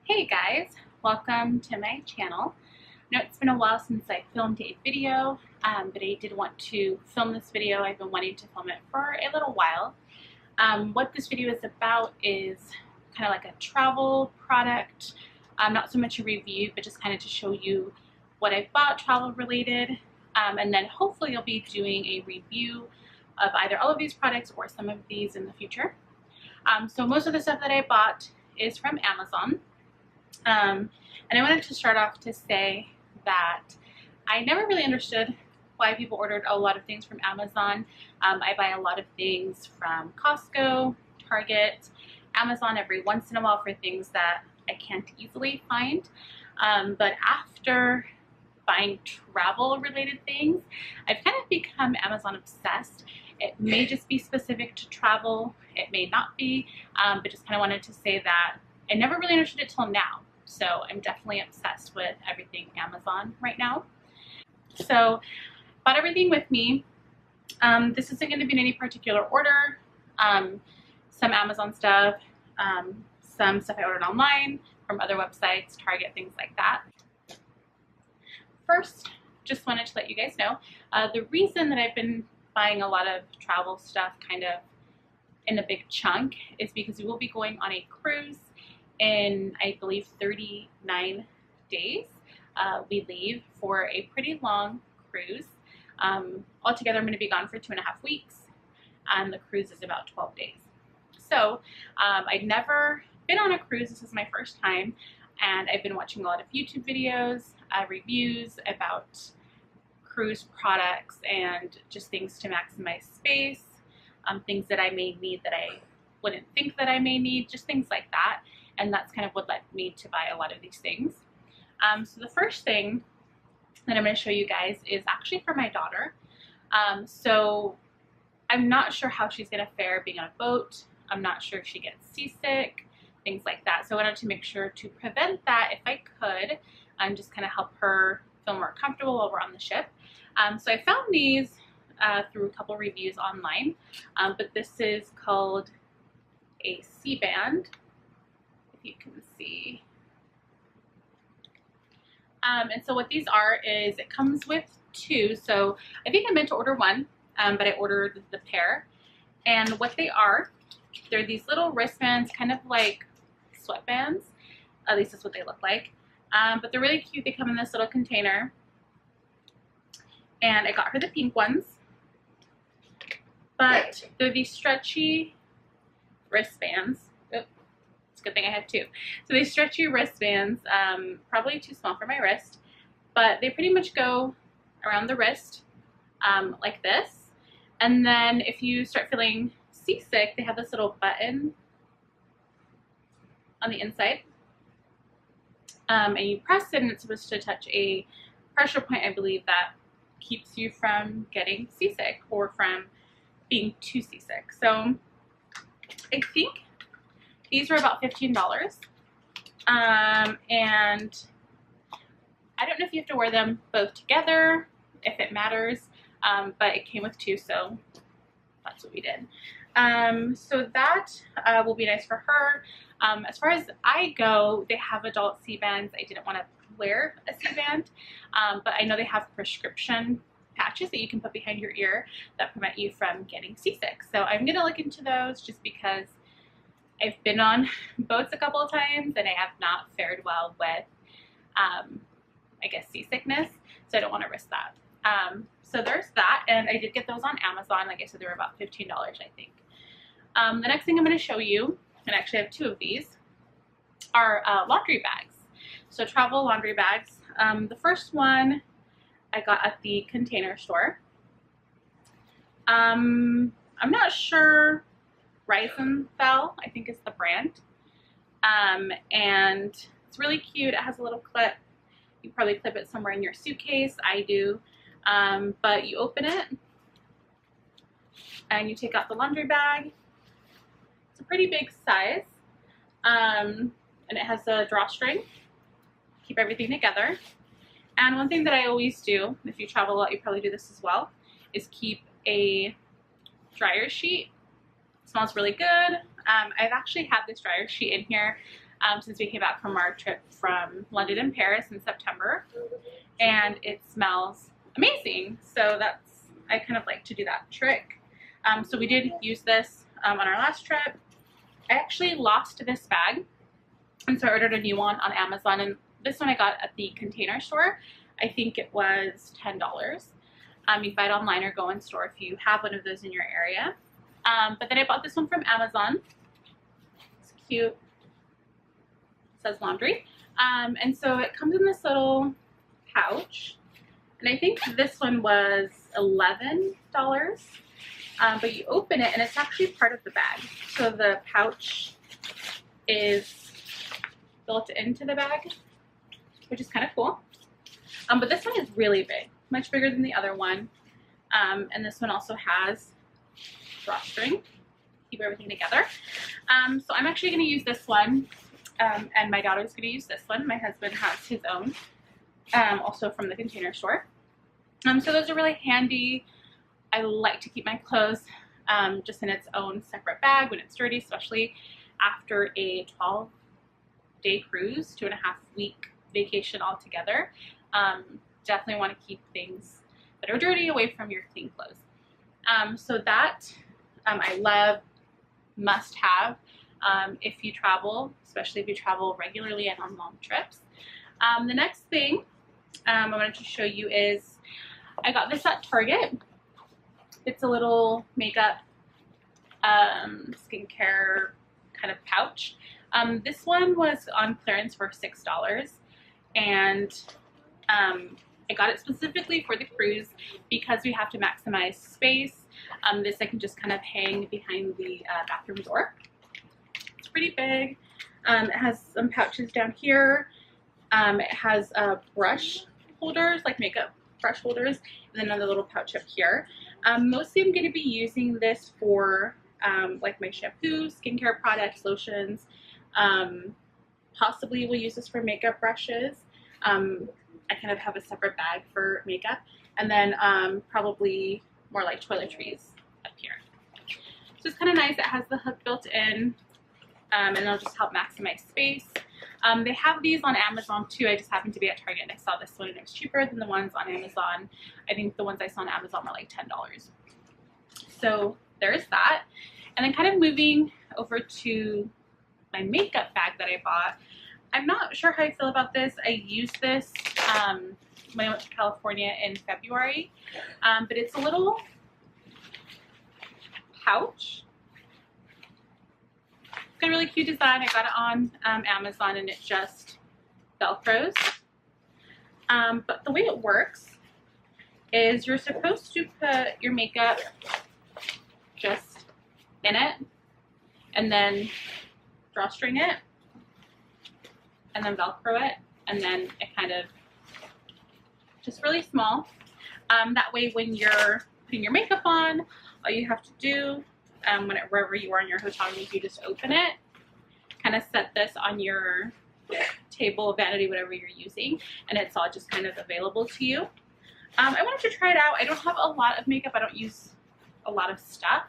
Hey guys, welcome to my channel. I know it's been a while since I filmed a video, but I did want to film this video. I've been wanting to film it for a little while. What this video is about is kind of like a travel product, not so much a review, but just kind of to show you what I bought travel related, and then hopefully I'll be doing a review of either all of these products or some of these in the future. So most of the stuff that I bought is from Amazon. And I wanted to start off to say that I never really understood why people ordered a lot of things from Amazon. I buy a lot of things from Costco, Target, Amazon every once in a while for things that I can't easily find. But after buying travel related things, I've kind of become Amazon obsessed. It may just be specific to travel, it may not be, but just kind of wanted to say that I never really understood it till now. So I'm definitely obsessed with everything Amazon right now. So bought everything with me. This isn't going to be in any particular order. Some Amazon stuff, some stuff I ordered online from other websites, Target, things like that. First, just wanted to let you guys know, the reason that I've been buying a lot of travel stuff kind of in a big chunk is because we will be going on a cruise in, I believe, 39 days. We leave for a pretty long cruise. Altogether, I'm going to be gone for 2.5 weeks, and the cruise is about 12 days. So I'd never been on a cruise. This is my first time, and I've been watching a lot of YouTube videos, reviews about cruise products and just things to maximize space, things that I may need that I wouldn't think that I may need, just things like that. And that's kind of what led me to buy a lot of these things. So the first thing that I'm going to show you guys is actually for my daughter. So I'm not sure how she's going to fare being on a boat. I'm not sure if she gets seasick, things like that. So I wanted to make sure to prevent that if I could, and just kind of help her feel more comfortable while we're on the ship. So I found these through a couple reviews online, but this is called a C-band. You can see. And so what these are is it comes with two. So I think I meant to order one, but I ordered the pair. And what they are, they're these little wristbands, kind of like sweatbands. At least that's what they look like. But they're really cute. They come in this little container. And I got her the pink ones. But they're these stretchy wristbands. Good thing I had two. So these stretchy wristbands, probably too small for my wrist, but they pretty much go around the wrist like this. And then if you start feeling seasick, they have this little button on the inside. And you press it and it's supposed to touch a pressure point, I believe, that keeps you from getting seasick or from being too seasick. So I think these were about $15, and I don't know if you have to wear them both together, if it matters, but it came with two, so that's what we did. So that will be nice for her. As far as I go, they have adult C-bands. I didn't want to wear a C-band, but I know they have prescription patches that you can put behind your ear that prevent you from getting seasick. So I'm going to look into those just because I've been on boats a couple of times and I have not fared well with, I guess, seasickness, so I don't want to risk that. So there's that, and I did get those on Amazon. Like I said, they were about $15, I think. The next thing I'm going to show you, and actually I have two of these, are laundry bags. So travel laundry bags. The first one I got at the Container Store. I'm not sure. Fell, I think is the brand, and it's really cute. It has a little clip. You probably clip it somewhere in your suitcase. I do, but you open it and you take out the laundry bag. It's a pretty big size, and it has a drawstring to keep everything together. And one thing that I always do, if you travel a lot, you probably do this as well, is keep a dryer sheet. Smells really good. I've actually had this dryer sheet in here since we came back from our trip from London and Paris in September, and it smells amazing. So I kind of like to do that trick. So we did use this on our last trip. I actually lost this bag, and so I ordered a new one on Amazon, and this one I got at the Container Store. I think it was $10. You can buy it online or go in store if you have one of those in your area. But then I bought this one from Amazon. It's cute. It says laundry. And so it comes in this little pouch. And I think this one was $11. But you open it and it's actually part of the bag. So the pouch is built into the bag, which is kind of cool. But this one is really big, much bigger than the other one. And this one also has drawstring to keep everything together. So I'm actually going to use this one, and my daughter's going to use this one. My husband has his own, also from the Container Store. So those are really handy. I like to keep my clothes just in its own separate bag when it's dirty, especially after a 12-day cruise, 2.5-week vacation altogether. Definitely want to keep things that are dirty away from your clean clothes. So that I love, must have if you travel, especially if you travel regularly and on long trips. The next thing I wanted to show you is I got this at Target. It's a little makeup skincare kind of pouch. This one was on clearance for $6, and I got it specifically for the cruise because we have to maximize space. This I can just kind of hang behind the bathroom door. It's pretty big. It has some pouches down here. It has brush holders, like makeup brush holders, and then another little pouch up here. Mostly I'm going to be using this for like my shampoo, skincare products, lotions. Possibly we'll use this for makeup brushes. I kind of have a separate bag for makeup, and then probably more like toiletries up here. So it's kind of nice. It has the hook built in, and it'll just help maximize space. They have these on Amazon too. I just happened to be at Target and I saw this one and it was cheaper than the ones on Amazon. I think the ones I saw on Amazon were like $10. So there's that. And then kind of moving over to my makeup bag that I bought. I'm not sure how I feel about this. I used this when I went to California in February, but it's a little pouch. It's got a really cute design. I got it on Amazon, and it just Velcros. But the way it works is you're supposed to put your makeup just in it, and then drawstring it, and then Velcro it, and then it kind of just really small. That way when you're putting your makeup on, all you have to do, wherever you are in your hotel room, you just open it, kind of set this on your table, vanity, whatever you're using, and it's all just kind of available to you. I wanted to try it out. I don't have a lot of makeup. I don't use a lot of stuff,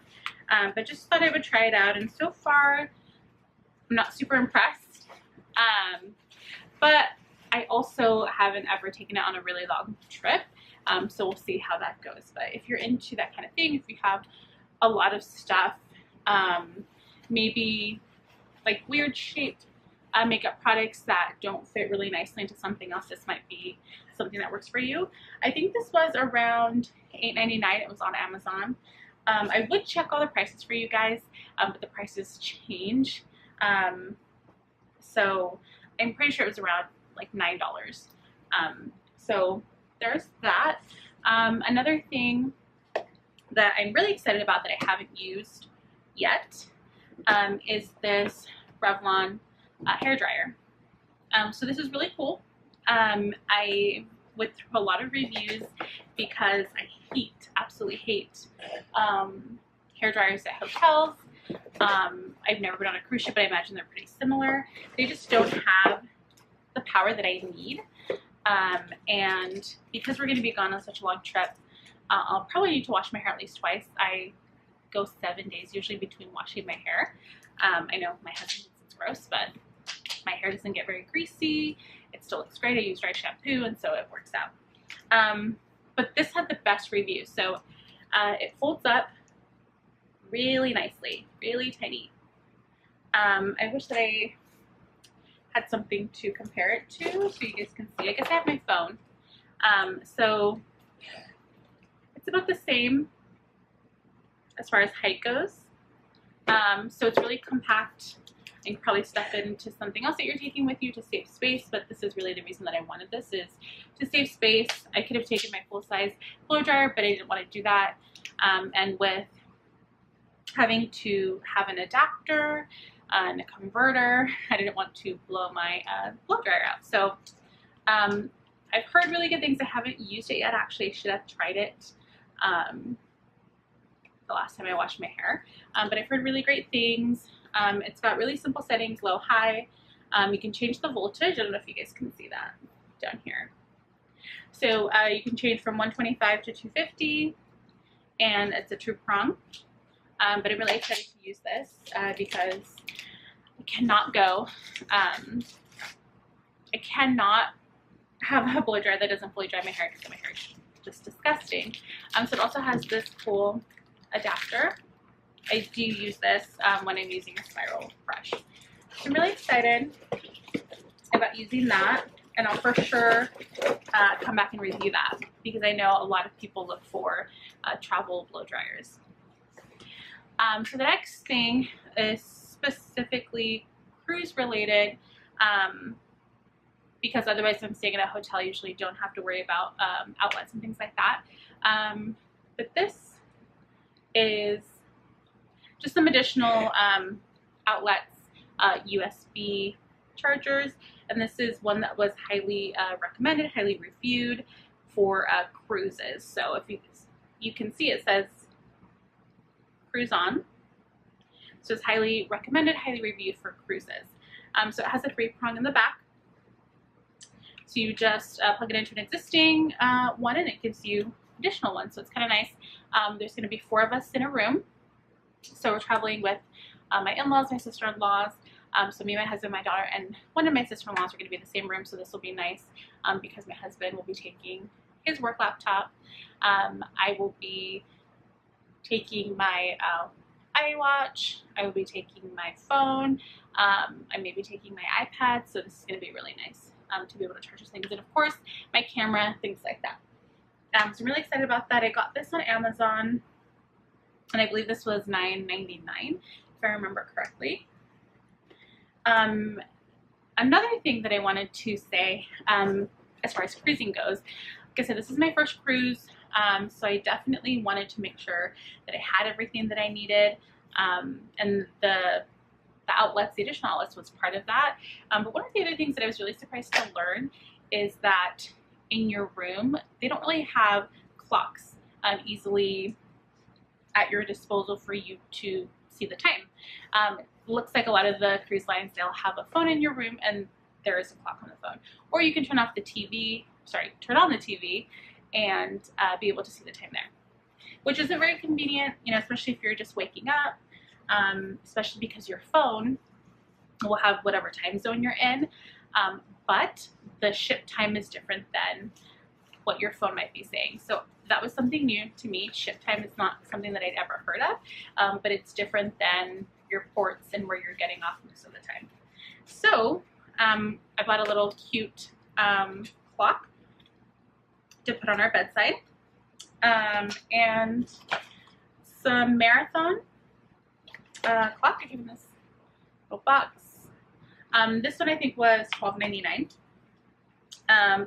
but just thought I would try it out, and so far I'm not super impressed. But I also haven't ever taken it on a really long trip, so we'll see how that goes. But if you're into that kind of thing, if you have a lot of stuff, maybe like weird shaped makeup products that don't fit really nicely into something else, this might be something that works for you. I think this was around $8.99. It was on Amazon. I would check all the prices for you guys, but the prices change. So I'm pretty sure it was around like $9. So there's that. Another thing that I'm really excited about that I haven't used yet is this Revlon hair dryer. So this is really cool. I went through a lot of reviews because I absolutely hate hair dryers at hotels. I've never been on a cruise ship, but I imagine they're pretty similar. They just don't have the power that I need. And because we're going to be gone on such a long trip, I'll probably need to wash my hair at least twice. I go 7 days usually between washing my hair. I know my husband thinks it's gross, but hair doesn't get very greasy. It still looks great. I use dry shampoo, and so it works out. But this had the best review. So it folds up really nicely, really tiny. I wish that I had something to compare it to so you guys can see. I guess I have my phone. So it's about the same as far as height goes. So it's really compact. You can probably stuff it into something else that you're taking with you to save space, but this is really the reason that I wanted this, is to save space. I could have taken my full-size blow dryer, but I didn't want to do that. And with having to have an adapter and a converter, I didn't want to blow my blow dryer out. So I've heard really good things. I haven't used it yet. Actually, I should have tried it the last time I washed my hair. But I've heard really great things. It's got really simple settings, low, high. You can change the voltage. I don't know if you guys can see that down here. So you can change from 125 to 250, and it's a true prong. But I'm really excited to use this because I cannot go. I cannot have a blow dryer that doesn't fully dry my hair because my hair is just disgusting. So it also has this cool adapter. I do use this when I'm using a spiral brush. So I'm really excited about using that, and I'll for sure come back and review that because I know a lot of people look for travel blow dryers. So the next thing is specifically cruise related, because otherwise if I'm staying in a hotel, I usually don't have to worry about outlets and things like that. But this is just some additional outlets, USB chargers, and this is one that was highly recommended, highly reviewed for cruises. So if you can see it says cruise on, so it's highly recommended, highly reviewed for cruises. So it has a 3-prong in the back. So you just plug it into an existing one, and it gives you additional ones. So it's kind of nice. There's going to be 4 of us in a room. So we're traveling with my in-laws, my sister-in-laws. So me, my husband, my daughter, and one of my sister-in-laws are going to be in the same room. So this will be nice because my husband will be taking his work laptop. I will be taking my iWatch. I will be taking my phone. I may be taking my iPad. So this is going to be really nice to be able to charge those things. And of course, my camera, things like that. So I'm really excited about that. I got this on Amazon, and I believe this was $9.99, if I remember correctly. Another thing that I wanted to say, as far as cruising goes, like I said, this is my first cruise, so I definitely wanted to make sure that I had everything that I needed, and the outlets, the additional outlets was part of that. But one of the other things that I was really surprised to learn is that in your room, they don't really have clocks easily at your disposal for you to see the time. Looks like a lot of the cruise lines, they'll have a phone in your room and there is a clock on the phone. Or you can turn on the TV and be able to see the time there, which isn't very convenient, you know, especially if you're just waking up, especially because your phone will have whatever time zone you're in. But the ship time is different than what your phone might be saying. So that was something new to me. Ship time is not something that I'd ever heard of, but it's different than your ports and where you're getting off most of the time. So I bought a little cute clock to put on our bedside, and some marathon clock. I gave him this little box. This one I think was $12.99,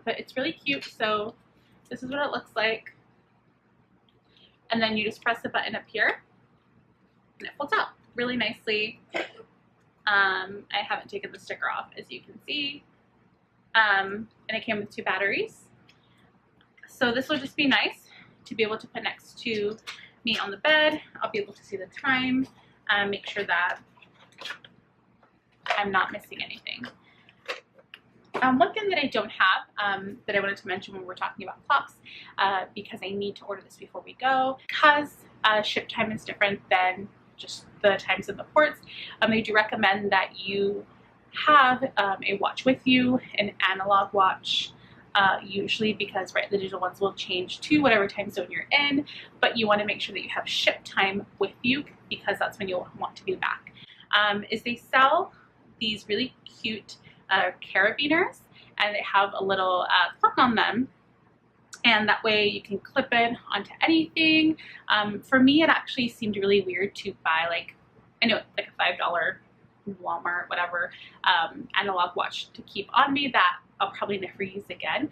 but it's really cute. So this is what it looks like, and then you just press the button up here and it folds out really nicely. I haven't taken the sticker off, as you can see, and it came with 2 batteries. So this will just be nice to be able to put next to me on the bed. I'll be able to see the time, make sure that I'm not missing anything. One thing that I don't have that I wanted to mention when we're talking about clocks, because I need to order this before we go, because ship time is different than just the times in the ports, they do recommend that you have a watch with you, an analog watch. Usually, because the digital ones will change to whatever time zone you're in, but you want to make sure that you have ship time with you, because that's when you'll want to be back. Is they sell these really cute carabiners, and they have a little clip on them, and that way you can clip it onto anything. For me, it actually seemed really weird to buy, like, I know like a $5 Walmart, whatever, analog watch to keep on me that I'll probably never use again.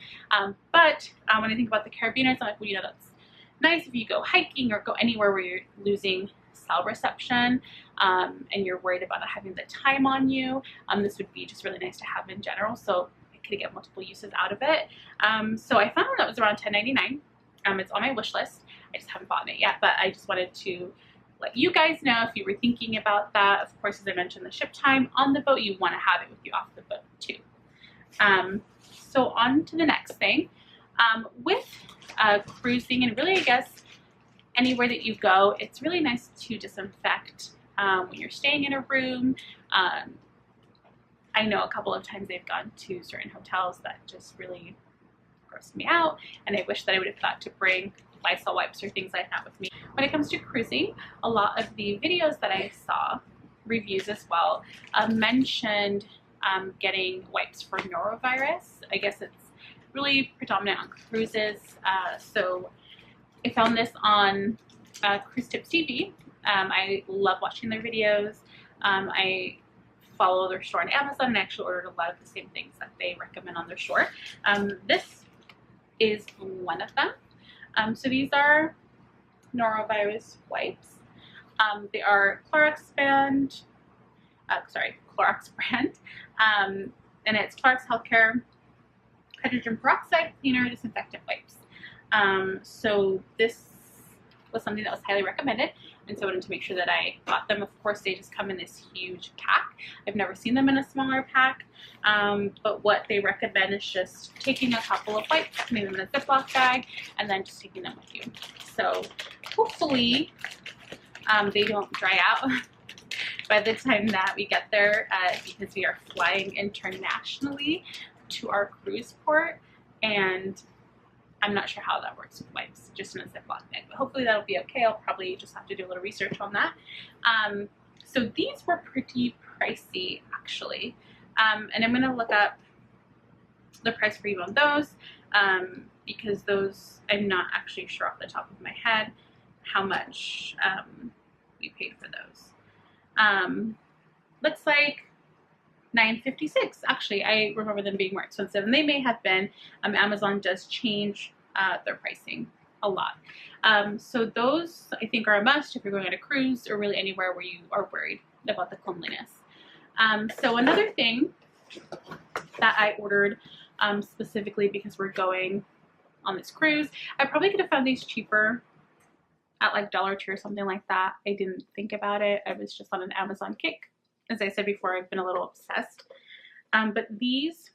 But when I think about the carabiners, I'm like, well, you know, that's nice if you go hiking or go anywhere where you're losing cell reception, and you're worried about not having the time on you. This would be just really nice to have in general, so I could get multiple uses out of it. So I found one that was around $10.99. It's on my wish list. I just haven't bought it yet, but I just wanted to let you guys know if you were thinking about that. Of course, as I mentioned, the ship time on the boat, you want to have it with you off the boat too. So on to the next thing. With cruising, and really I guess anywhere that you go, it's really nice to disinfect when you're staying in a room. I know a couple of times they've gone to certain hotels that just really grossed me out, and I wish that I would have thought to bring Lysol wipes or things like that with me. When it comes to cruising, a lot of the videos that I saw, reviews as well, mentioned getting wipes for norovirus. I guess it's really predominant on cruises. So I found this on Cruise Tips TV. I love watching their videos. I follow their store on Amazon, and I actually ordered a lot of the same things that they recommend on their store. This is one of them. So these are norovirus wipes. They are Clorox brand, and it's Clorox Healthcare hydrogen peroxide cleaner disinfectant wipes. So this was something that was highly recommended, and so I wanted to make sure that I got them. Of course, they just come in this huge pack. I've never seen them in a smaller pack, but what they recommend is just taking a couple of wipes, putting them in a Ziploc bag, and then just taking them with you. So hopefully they don't dry out by the time that we get there, because we are flying internationally to our cruise port, and I'm not sure how that works with wipes, just in a Ziploc bag, but hopefully that'll be okay. I'll probably just have to do a little research on that. So these were pretty pricey, actually, and I'm going to look up the price for even those, because those, I'm not actually sure off the top of my head how much we paid for those. Looks like $9.56. Actually, I remember them being more expensive, and they may have been. Amazon does change their pricing a lot. So those, I think, are a must if you're going on a cruise or really anywhere where you are worried about the cleanliness. So another thing that I ordered specifically because we're going on this cruise, I probably could have found these cheaper at like Dollar Tree or something like that. I didn't think about it. I was just on an Amazon kick. As I said before, I've been a little obsessed. But these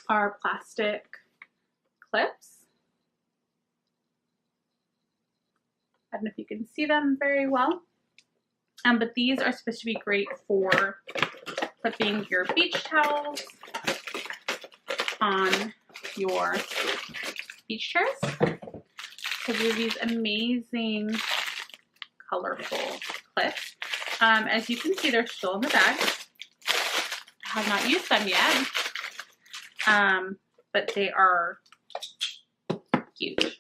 are plastic clips. I don't know if you can see them very well. But these are supposed to be great for clipping your beach towels on your beach chairs. So these are these amazing, colorful clips. As you can see, they're still in the bag. I have not used them yet, but they are huge.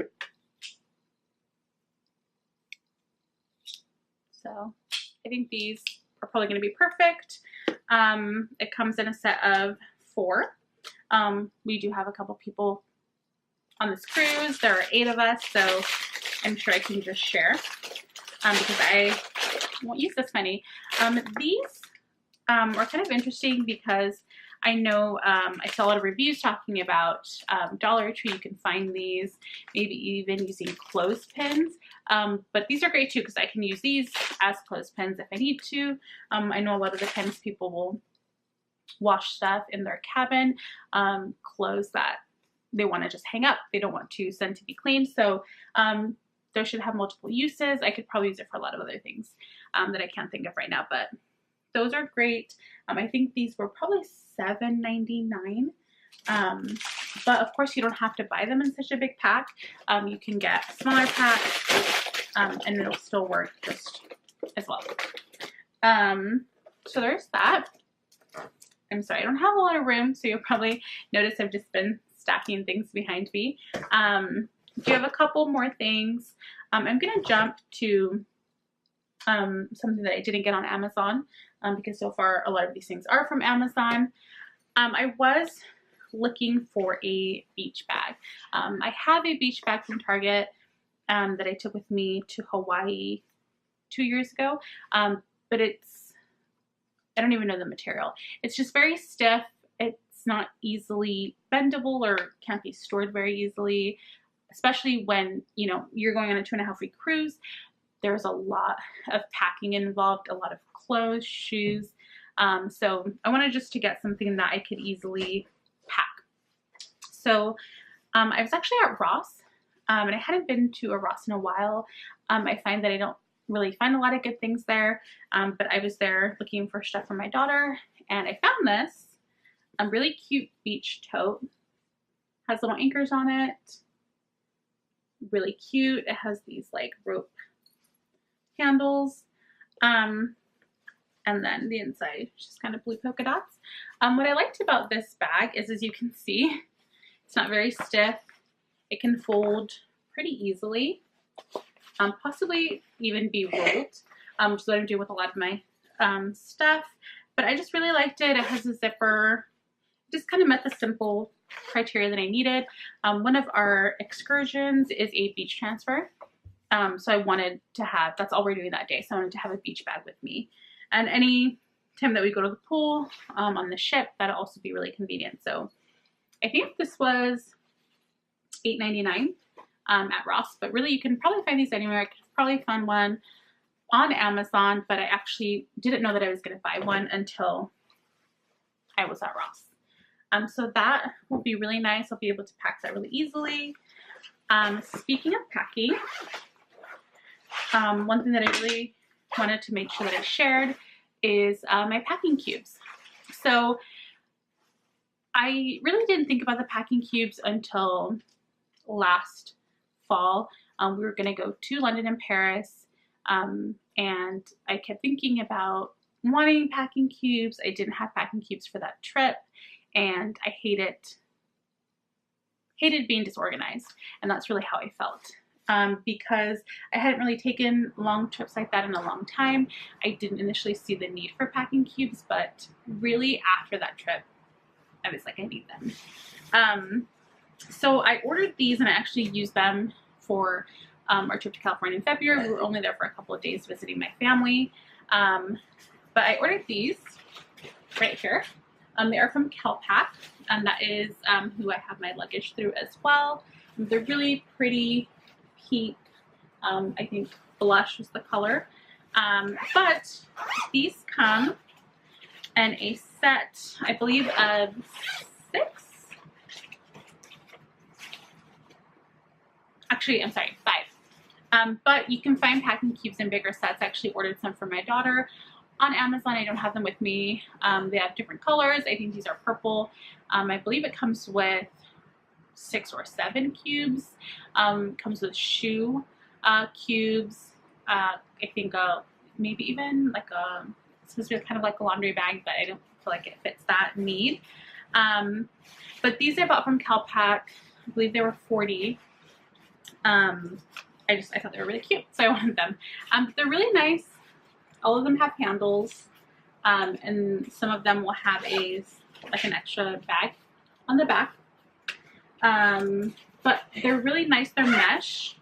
So I think these are probably going to be perfect. It comes in a set of 4. We do have a couple people on this cruise. There are 8 of us, so I'm sure I can just share because I won't use this many. These are kind of interesting because I know I saw a lot of reviews talking about Dollar Tree. You can find these, maybe even using clothespins. But these are great too because I can use these as clothespins if I need to. I know a lot of the times people will wash stuff in their cabin, clothes that they want to just hang up. They don't want to send to be cleaned. So those should have multiple uses. I could probably use it for a lot of other things that I can't think of right now, but those are great. I think these were probably $7.99. But of course you don't have to buy them in such a big pack. You can get a smaller pack, and it'll still work just as well. So there's that. I'm sorry, I don't have a lot of room, so you'll probably notice I've just been stacking things behind me. Do have a couple more things. I'm gonna jump to something that I didn't get on Amazon, because so far a lot of these things are from Amazon. I was looking for a beach bag. I have a beach bag from Target that I took with me to Hawaii 2 years ago, but I don't even know the material. It's just very stiff. It's not easily bendable or can't be stored very easily, especially when, you know, you're going on a 2.5-week cruise. There's a lot of packing involved, a lot of clothes, shoes. So I wanted just to get something that I could easily pack. So I was actually at Ross, and I hadn't been to a Ross in a while. I find that I don't really find a lot of good things there, but I was there looking for stuff for my daughter, and I found this really cute beach tote. Has little anchors on it. Really cute. It has these like rope handles, and then the inside is just kind of blue polka dots. What I liked about this bag is, as you can see, it's not very stiff. It can fold pretty easily, possibly even be rolled, which is what I'm doing with a lot of my stuff. But I just really liked it. It has a zipper. It just kind of met the simple criteria that I needed. One of our excursions is a beach transfer. So I wanted to have, that's all we're doing that day. So I wanted to have a beach bag with me. And any time that we go to the pool on the ship, that'll also be really convenient. So I think this was $8.99 at Ross, but really you can probably find these anywhere. I could probably find one on Amazon, but I actually didn't know that I was going to buy one until I was at Ross. So that will be really nice. I'll be able to pack that really easily. Speaking of packing, one thing that I really wanted to make sure that I shared is my packing cubes. So I really didn't think about the packing cubes until last fall. We were going to go to London and Paris, and I kept thinking about wanting packing cubes. I didn't have packing cubes for that trip, and I hated being disorganized, and that's really how I felt. Because I hadn't really taken long trips like that in a long time. I didn't initially see the need for packing cubes, but really after that trip, I was like, I need them. So I ordered these, and I actually used them for our trip to California in February. We were only there for a couple of days visiting my family. But I ordered these right here. They are from Calpack, and that is who I have my luggage through as well. They're really pretty pink. I think blush is the color. But these come in a set, I believe, of 6. Actually, I'm sorry, 5. But you can find packing cubes in bigger sets. I actually ordered some for my daughter on Amazon. I don't have them with me. They have different colors. I think these are purple. I believe it comes with 6 or 7 cubes. Comes with shoe cubes. I think maybe even like it's supposed to be kind of like a laundry bag, but I don't feel like it fits that need. But these I bought from Calpack. I believe they were 40. I thought they were really cute, so I wanted them. They're really nice. All of them have handles, and some of them will have like an extra bag on the back. But they're really nice. They're mesh,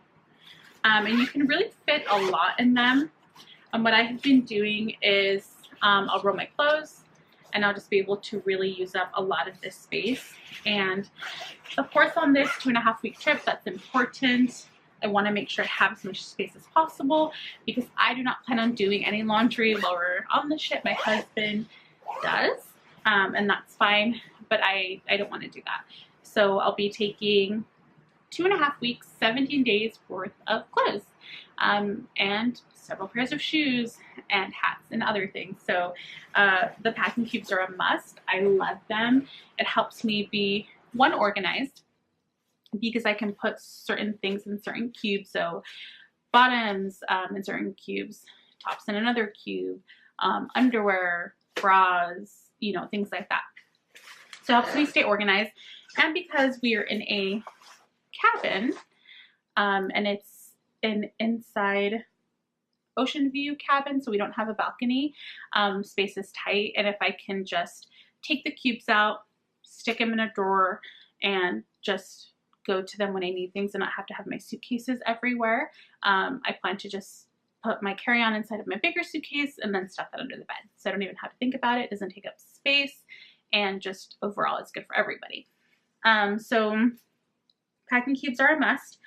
and you can really fit a lot in them. What I have been doing is I'll roll my clothes, and I'll just be able to really use up a lot of this space. And of course, on this 2.5-week trip, that's important. I want to make sure I have as much space as possible, because I do not plan on doing any laundry while we're on the ship. My husband does, and that's fine, but I don't want to do that. So I'll be taking 2.5 weeks, 17 days worth of clothes. and several pairs of shoes and hats and other things. So the packing cubes are a must. I love them. It helps me be, one, organized, because I can put certain things in certain cubes. So bottoms in certain cubes, tops in another cube, underwear, bras, you know, things like that. So it helps me stay organized. And because we are in a cabin, and it's an inside ocean view cabin, so we don't have a balcony, space is tight. And if I can just take the cubes out, stick them in a drawer, and just go to them when I need things and not have to have my suitcases everywhere, I plan to just put my carry-on inside of my bigger suitcase and then stuff that under the bed. So I don't even have to think about it. It doesn't take up space, and just overall it's good for everybody. So packing cubes are a must.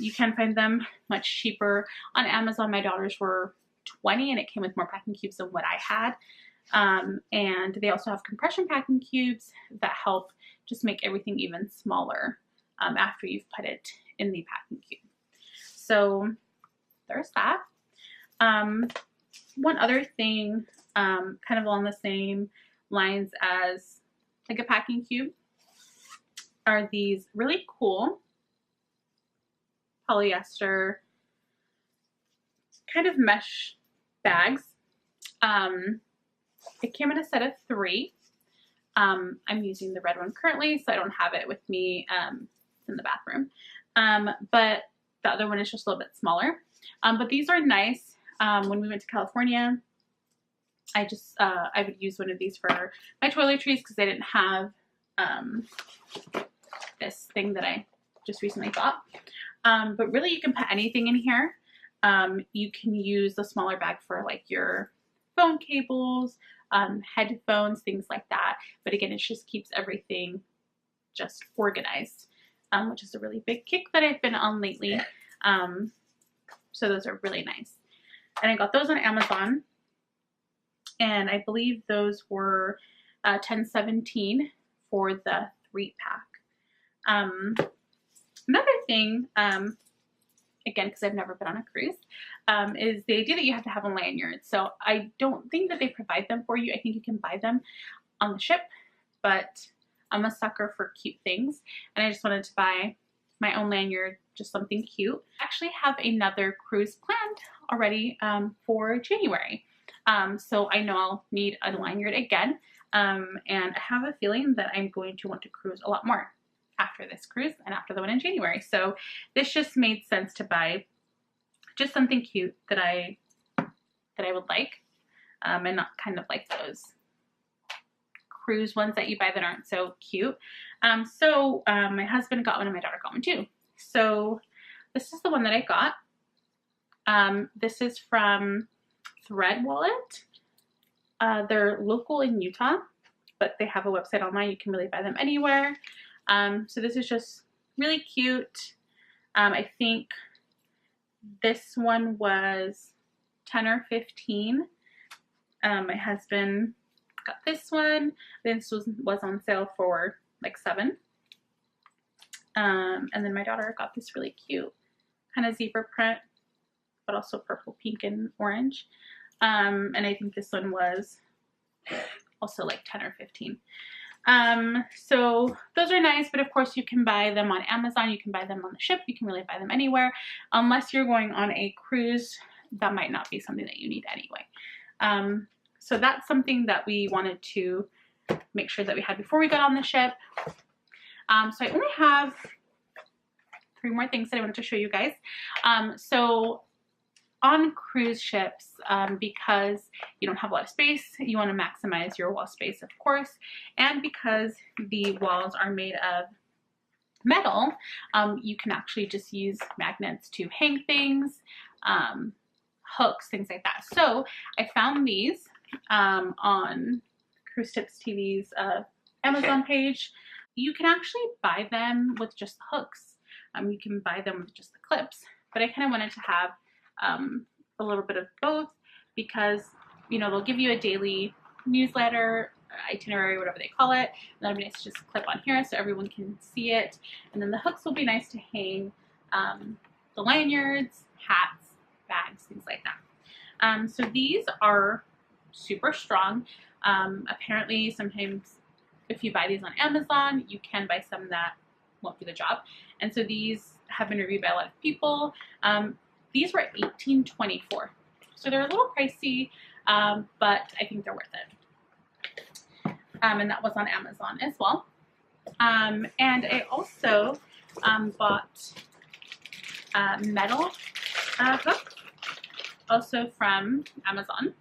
You can find them much cheaper on Amazon. My daughter's were $20 and it came with more packing cubes than what I had. And they also have compression packing cubes that help just make everything even smaller after you've put it in the packing cube. So there's that. One other thing, kind of along the same lines as like a packing cube, are these really cool polyester kind of mesh bags. It came in a set of 3. I'm using the red one currently, so I don't have it with me. It's in the bathroom. But the other one is just a little bit smaller. But these are nice. When we went to California, I would use one of these for my toiletries because I didn't have this thing that I just recently got. But really you can put anything in here. You can use the smaller bag for like your phone cables, headphones, things like that. But again, it just keeps everything just organized, which is a really big kick that I've been on lately. So those are really nice. And I got those on Amazon, and I believe those were $10.17 for the 3-pack. Another thing, again, because I've never been on a cruise, is the idea that you have to have a lanyard. So I don't think that they provide them for you. I think you can buy them on the ship, but I'm a sucker for cute things, and I just wanted to buy my own lanyard, just something cute. I actually have another cruise planned already for January. So I know I'll need a lanyard again, and I have a feeling that I'm going to want to cruise a lot more after this cruise and after the one in January. So this just made sense to buy just something cute that I would like, and not kind of like those cruise ones that you buy that aren't so cute. So my husband got one and my daughter got one too. So this is the one that I got. This is from Thread Wallet. They're local in Utah, but they have a website online. You can really buy them anywhere. So this is just really cute. I think this one was 10 or 15. My husband got this one. This was on sale for like $7. And then my daughter got this really cute kind of zebra print, but also purple, pink, and orange. And I think this one was also like 10 or 15. So those are nice, but of course you can buy them on Amazon, you can buy them on the ship, you can really buy them anywhere. Unless you're going on a cruise, that might not be something that you need anyway. So that's something that we wanted to make sure that we had before we got on the ship. So I only have 3 more things that I wanted to show you guys. So on cruise ships, because you don't have a lot of space, you want to maximize your wall space, of course, and because the walls are made of metal, you can actually just use magnets to hang things, hooks, things like that. So I found these on Cruise Tips TV's Amazon page. You can actually buy them with just the hooks. You can buy them with just the clips, but I kind of wanted to have a little bit of both because, you know, they'll give you a daily newsletter, itinerary, whatever they call it, and that'll be nice to just clip on here so everyone can see it. And then the hooks will be nice to hang the lanyards, hats, bags, things like that. So these are super strong. Apparently sometimes if you buy these on Amazon, you can buy some that won't do the job. And so these have been reviewed by a lot of people. These were $18.24. So they're a little pricey, but I think they're worth it. And that was on Amazon as well. And I also bought a metal hook, also from Amazon.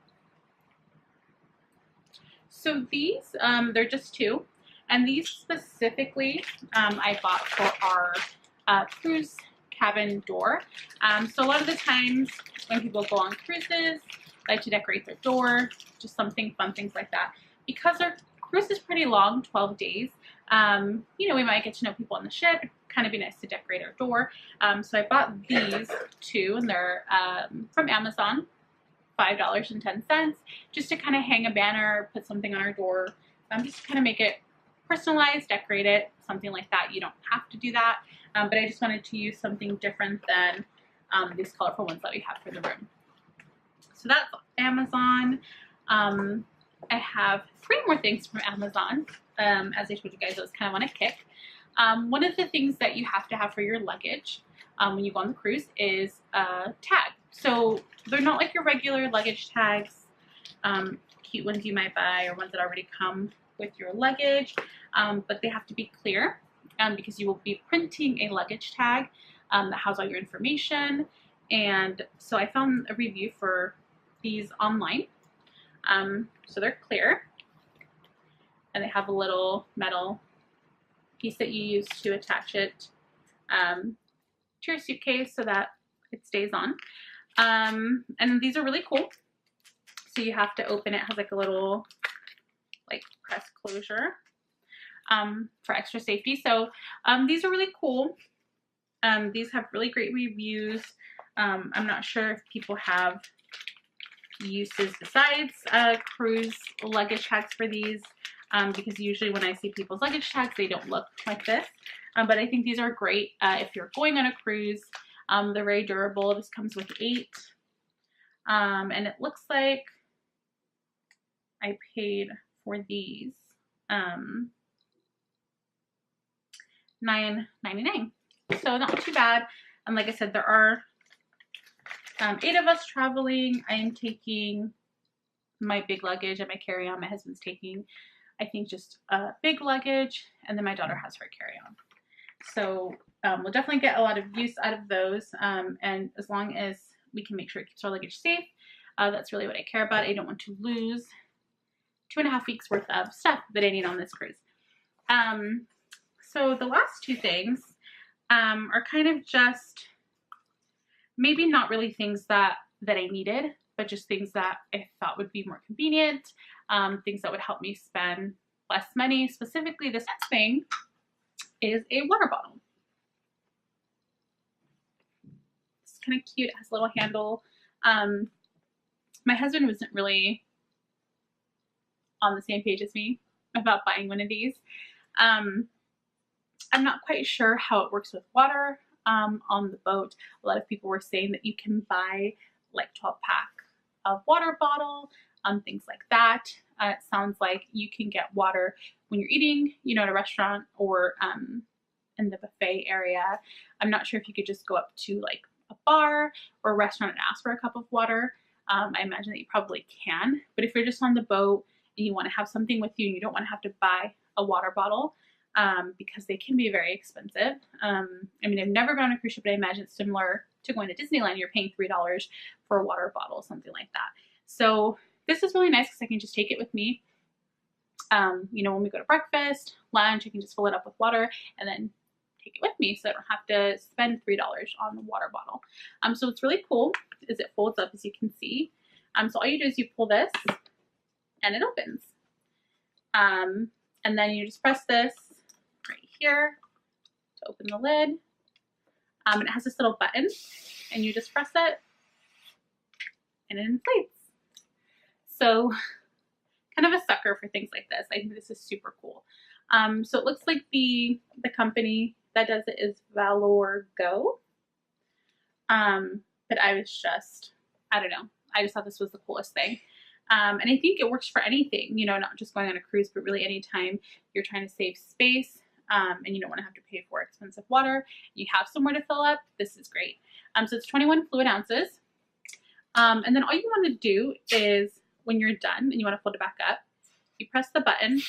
So these, they're just two, and these specifically I bought for our cruise cabin door. So a lot of the times when people go on cruises, they like to decorate their door, just something fun, things like that. Because our cruise is pretty long, 12 days, you know, we might get to know people on the ship. It'd kind of be nice to decorate our door. So I bought these two, and they're from Amazon, $5.10, just to kind of hang a banner, put something on our door, just to kind of make it personalized, decorate it, something like that. You don't have to do that, but I just wanted to use something different than these colorful ones that we have for the room. So that's Amazon. I have 3 more things from Amazon. As I told you guys, I was kind of on a kick. One of the things that you have to have for your luggage when you go on the cruise is a tag. So they're not like your regular luggage tags, cute ones you might buy or ones that already come with your luggage, but they have to be clear because you will be printing a luggage tag that has all your information. And so I found a review for these online. So they're clear, and they have a little metal piece that you use to attach it to your suitcase so that it stays on. And these are really cool. So you have to open it. It has like a little like press closure for extra safety. So these are really cool. These have really great reviews. I'm not sure if people have uses besides cruise luggage tags for these, because usually when I see people's luggage tags, they don't look like this. But I think these are great if you're going on a cruise. They're very durable. This comes with 8. And it looks like I paid for these $9.99. So not too bad. And like I said, there are 8 of us traveling. I am taking my big luggage and my carry-on. My husband's taking, I think, just a big luggage, and then my daughter has her carry-on. So we'll definitely get a lot of use out of those, and as long as we can make sure it keeps our luggage safe, that's really what I care about. I don't want to lose 2.5 weeks worth of stuff that I need on this cruise. So the last 2 things are kind of just maybe not really things that I needed, but just things that I thought would be more convenient, things that would help me spend less money. Specifically, this next thing is a water bottle. It's kind of cute. It has a little handle. My husband wasn't really on the same page as me about buying one of these. I'm not quite sure how it works with water on the boat. A lot of people were saying that you can buy like 12-pack of water bottle, things like that. It sounds like you can get water when you're eating, you know, at a restaurant or in the buffet area. I'm not sure if you could just go up to like a bar or a restaurant and ask for a cup of water. I imagine that you probably can, but if you're just on the boat and you want to have something with you and you don't want to have to buy a water bottle, because they can be very expensive. I mean, I've never been on a cruise ship, but I imagine it's similar to going to Disneyland. You're paying $3 for a water bottle, something like that. So this is really nice because I can just take it with me. You know, when we go to breakfast, lunch, I can just fill it up with water and then take it with me, so I don't have to spend $3 on the water bottle. So it's really cool is it folds up, as you can see. So all you do is you pull this and it opens. And then you just press this right here to open the lid. And it has this little button, and you just press it and it inflates. So kind of a sucker for things like this. I think this is super cool. So it looks like the company that does it is Valor Go. but I was just, I don't know. I just thought this was the coolest thing. And I think it works for anything, you know, not just going on a cruise, but really anytime you're trying to save space and you don't want to have to pay for expensive water. You have somewhere to fill up. This is great. So it's 21 fluid ounces. And then all you want to do is when you're done and you want to fold it back up, you press the button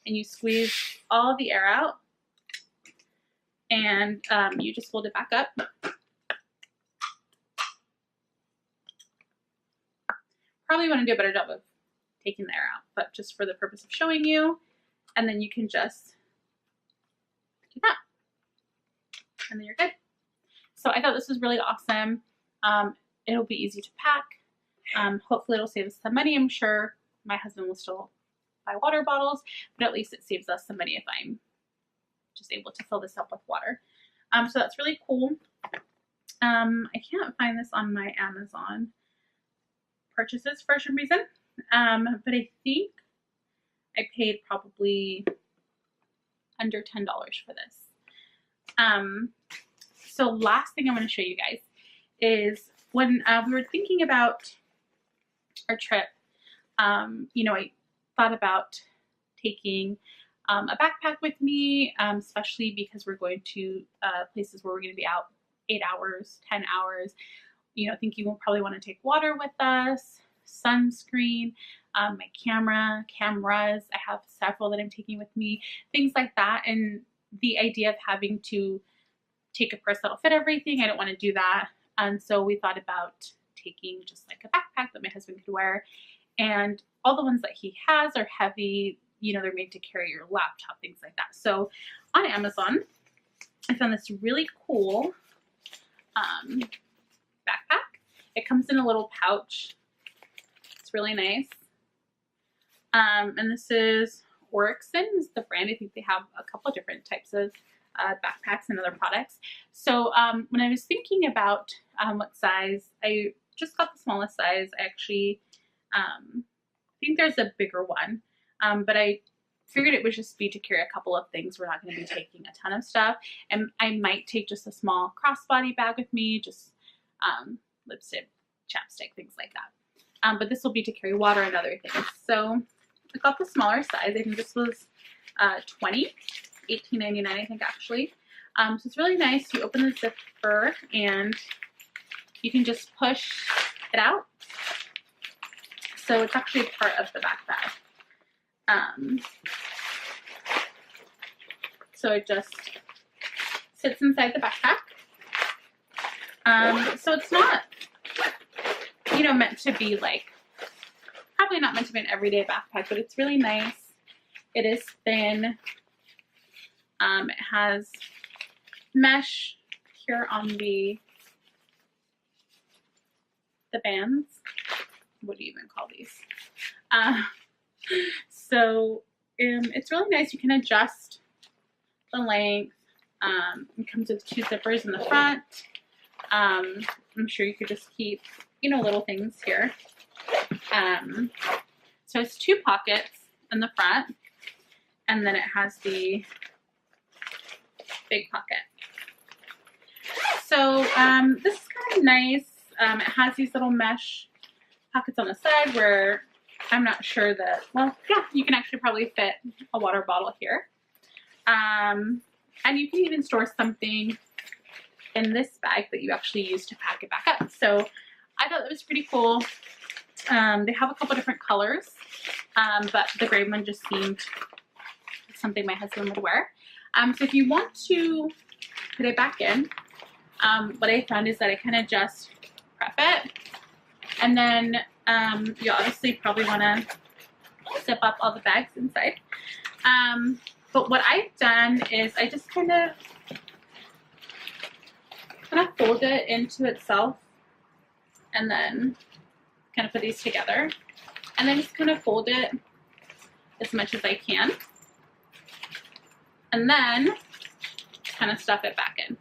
and you squeeze all the air out and you just fold it back up. Probably want to do a better job of taking the air out, but just for the purpose of showing you, and then you can just do that, and then you're good. So I thought this was really awesome. It'll be easy to pack. Hopefully it'll save us some money. I'm sure my husband will still buy water bottles, but at least it saves us some money if I'm just able to fill this up with water. So that's really cool. I can't find this on my Amazon purchases for some reason, but I think I paid probably under $10 for this. So last thing I want to show you guys is when we were thinking about our trip, you know, I thought about taking a backpack with me, especially because we're going to places where we're going to be out 8 hours, 10 hours. You know, thinking we'll probably want to take water with us, sunscreen, my cameras. I have several that I'm taking with me, things like that. And the idea of having to take a purse that'll fit everything, I don't want to do that. And so we thought about taking just like a backpack that my husband could wear. And all the ones that he has are heavy, you know, they're made to carry your laptop, things like that. So on Amazon, I found this really cool backpack. It comes in a little pouch. It's really nice. And this is Oryxen is the brand. I think they have a couple different types of backpacks and other products. So when I was thinking about what size, I just got the smallest size. I actually think there's a bigger one, but I figured it would just be to carry a couple of things. We're not going to be taking a ton of stuff, and I might take just a small crossbody bag with me, just lipstick, chapstick, things like that. But this will be to carry water and other things. So I got the smaller size. I think this was $18.99, I think, actually. So it's really nice. You open the zipper and you can just push it out. So it's actually part of the backpack. So it just sits inside the backpack. So it's not, you know, meant to be like, probably not meant to be an everyday backpack, but it's really nice. It is thin. It has mesh here on the bands. What do you even call these? So it's really nice. You can adjust the length. It comes with 2 zippers in the front. I'm sure you could just keep, you know, little things here. So it's 2 pockets in the front, and then it has the big pocket. So this is kind of nice. It has these little mesh pockets on the side where I'm not sure that, well, yeah, you can actually probably fit a water bottle here. And you can even store something in this bag that you actually use to pack it back up. So I thought that was pretty cool. They have a couple different colors, but the gray one just seemed something my husband would wear. So if you want to put it back in, what I found is that I kind of just prep it, and then you obviously probably want to zip up all the bags inside. But what I've done is I just kind of fold it into itself, and then kind of put these together, and then just kind of fold it as much as I can, and then kind of stuff it back in.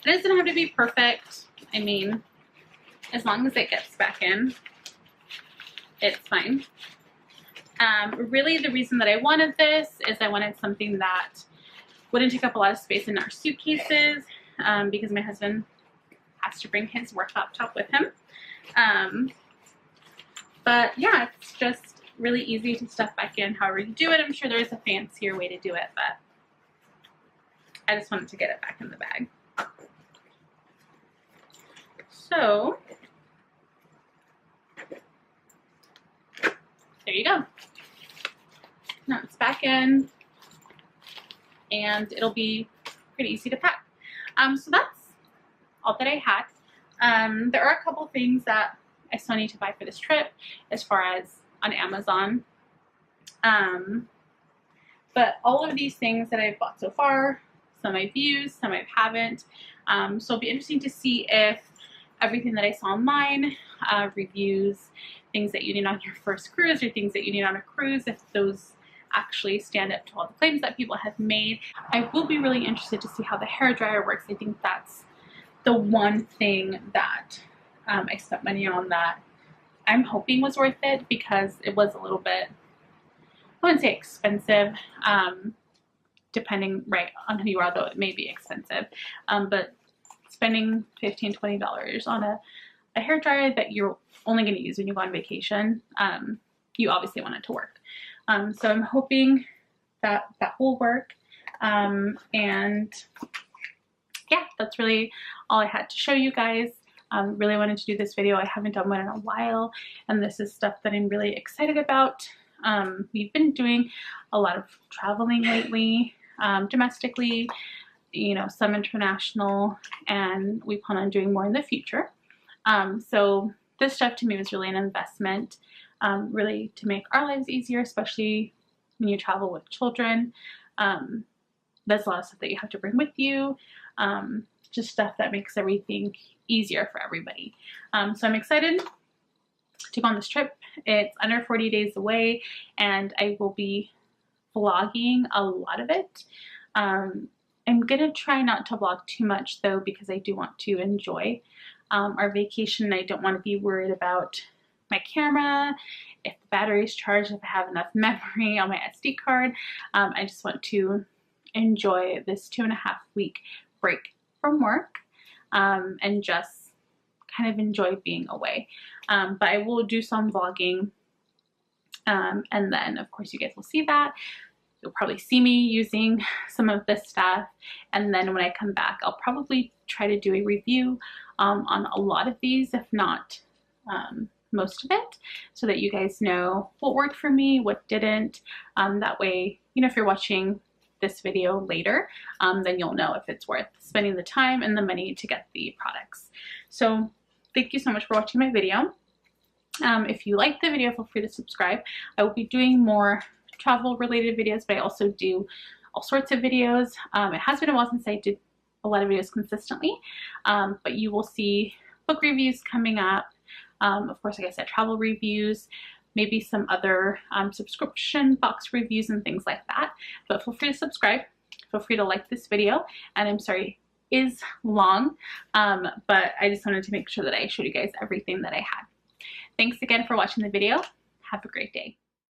It doesn't have to be perfect. I mean, as long as it gets back in, it's fine. Really, the reason that I wanted this is I wanted something that wouldn't take up a lot of space in our suitcases. because my husband has to bring his work laptop with him. But yeah, it's just really easy to stuff back in however you do it. I'm sure there's a fancier way to do it, but I just wanted to get it back in the bag. So there you go. Now it's back in, and it'll be pretty easy to pack. So that's all that I had. There are a couple things that I still need to buy for this trip as far as on Amazon. But all of these things that I've bought so far, some I've used, some I haven't. So it'll be interesting to see if everything that I saw online, reviews, things that you need on your first cruise or things that you need on a cruise, if those actually stand up to all the claims that people have made. I will be really interested to see how the hairdryer works. I think that's the one thing that I spent money on that I'm hoping was worth it, because it was a little bit, I wouldn't say expensive, depending right on who you are, though it may be expensive, but spending $15, $20 on a hairdryer that you're only going to use when you go on vacation, you obviously want it to work. So I'm hoping that that will work, and yeah, that's really all I had to show you guys. Really wanted to do this video. I haven't done one in a while, and this is stuff that I'm really excited about. We've been doing a lot of traveling lately, domestically, you know, some international, and we plan on doing more in the future. So this stuff to me was really an investment, really to make our lives easier, especially when you travel with children. There's a lot of stuff that you have to bring with you, just stuff that makes everything easier for everybody. So I'm excited to go on this trip. It's under 40 days away, and I will be vlogging a lot of it. I'm gonna try not to vlog too much though, because I do want to enjoy our vacation. I don't want to be worried about my camera, if the battery's charged, if I have enough memory on my SD card. I just want to enjoy this 2.5 week break from work, and just kind of enjoy being away. But I will do some vlogging, and then of course you guys will see that. You'll probably see me using some of this stuff, and then when I come back I'll probably try to do a review on a lot of these, if not most of it, so that you guys know what worked for me, what didn't. That way, you know, if you're watching this video later, then you'll know if it's worth spending the time and the money to get the products. So thank you so much for watching my video. If you liked the video, feel free to subscribe. I will be doing more travel related videos, but I also do all sorts of videos. It has been a while since I did a lot of videos consistently, but you will see book reviews coming up. Of course, like I said, travel reviews, maybe some other subscription box reviews and things like that. But feel free to subscribe. Feel free to like this video. And I'm sorry, it is long, but I just wanted to make sure that I showed you guys everything that I had. Thanks again for watching the video. Have a great day.